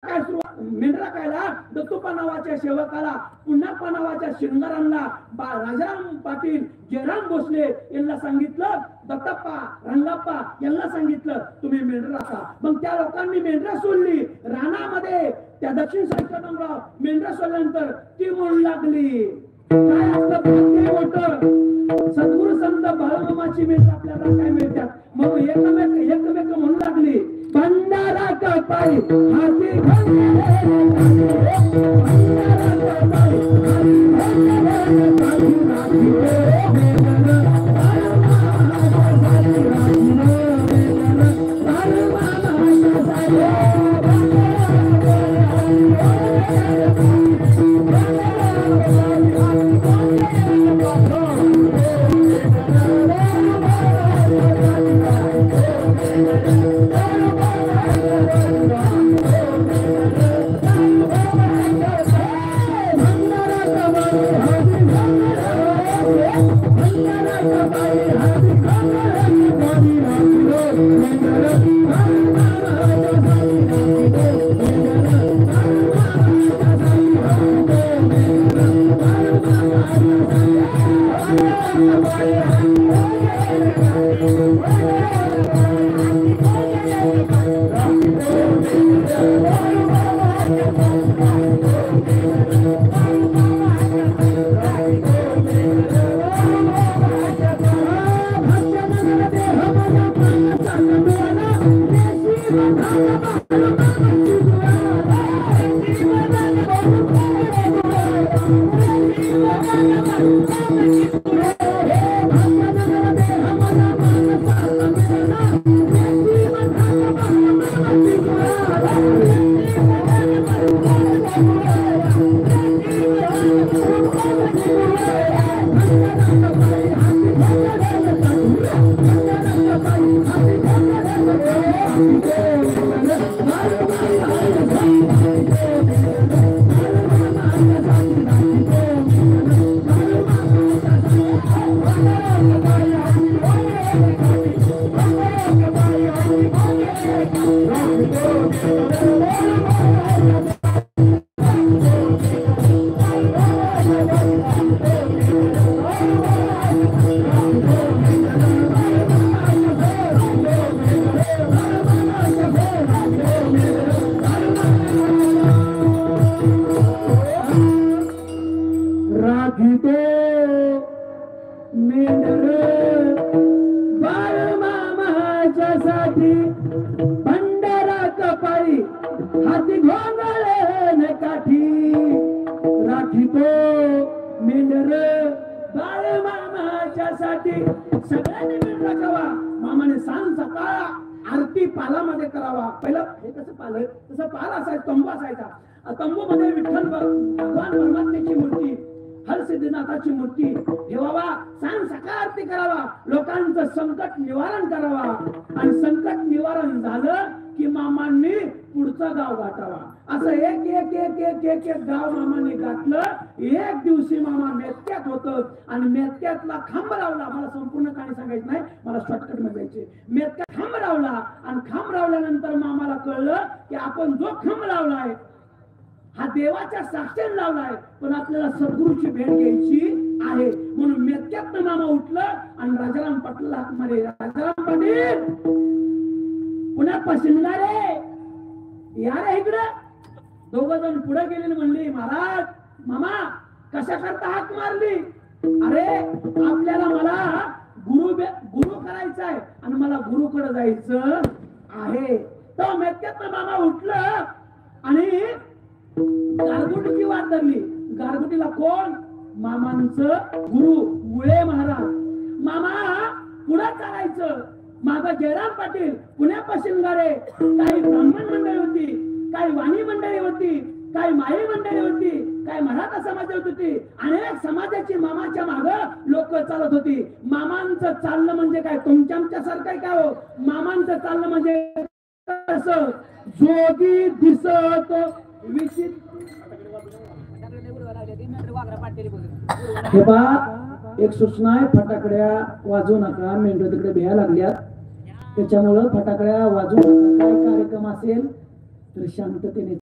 मेंढरा कायला दत्तोपा नावाच्या सेवकाला पुन्हा नावाच्या शिंगारांना राजाराम पाटील जयराम भोसले यांना सांगितलं, दत्तप्पा रंगाप्पा यांना सांगितलं तुम्ही मेंढरा खा. मग त्या लोकांनी मेंढरा सोडली रानामध्ये. त्या दक्षिण साईडच्या डोंगरावर मेंढरा सोडल्यानंतर ती म्हणू लागली, काय असतं भाग्य मोठं, सद्गुरु संत बाळमामाची मेंढरा आपल्याला काय मिळतात. मग एकमेक म्हणू लागली, भंडारा कपाई हाती सगळ्यांनी मेंढरा खावा. मामाने सांग सकाळ आरती पालामध्ये करावा. पहिलं हे कसं पाल तसं पाल असायचा, तंबू असायचा. तंबू मध्ये विठ्ठल भगवान परमात्म्याची मूर्ती, हरसिद्धनाथाची मूर्ती ठेवावा. सांग सकाळ आरती करावा. लोकांचं संकट निवारण करावा. आणि संकट निवारण झालं की मामांनी पुढचं गाव गाठावा. असं एक एक एक एक एक एक गाव मामाने गाठलं. एक दिवशी मामा मेत्यात होतं आणि मेत्यातला खांब लावला. मला संपूर्ण कहाणी सांगायची नाही, मला शॉर्टकट मध्ये जायचे. मेत्यात खांब लावला आणि खांब लावल्यानंतर मामाला कळलं की आपण जो खांब लावलाय हा देवाच्या साक्षीने लावलाय, पण आपल्याला सद्गुरूची भेट घ्यायची आहे. म्हणून मेत्यात मामा उठलं आणि राजाराम पाटील हाक मारे, राजाराम पाटील पुण्यापासून रे या रे इकडं. दोघ जण पुढे गेले. म्हणले महाराज मामा कशा करता हाक मारली. अरे आपल्याला मला गुरु करायचा आहे आणि मला गुरुकडे जायचं आहे. तो मेत्यात मामा उठलं आणि गारगुटीची वाट धरली. गारगुटीला कोण? मामांचं गुरु मुळे महाराज. मामा पुढे चालायचं. मागं जयराम पाटील पुण्यापासून गाडे. काही ब्राह्मण मंडळी होती, काही वाणी मंडळी होती, काही माळी मंडळी होती, काही मराठा समाज होती. अनेक समाजाची मामाच्या मागं लोक चालत होती. मामांचं चालणं म्हणजे काय तुमच्या आमच्या सारखं काय हो. मामांचं चालणं म्हणजे कसं जोगी दिसत विचित्र. हे पहा एक सूचना आहे, फटाकड्या वाजवू नका. मेंढर तिकडे भ्या लागल्यात, त्याच्यामुळं फटाकड्या वाजवू नका. काय कार्यक्रम असेल तर शांततेने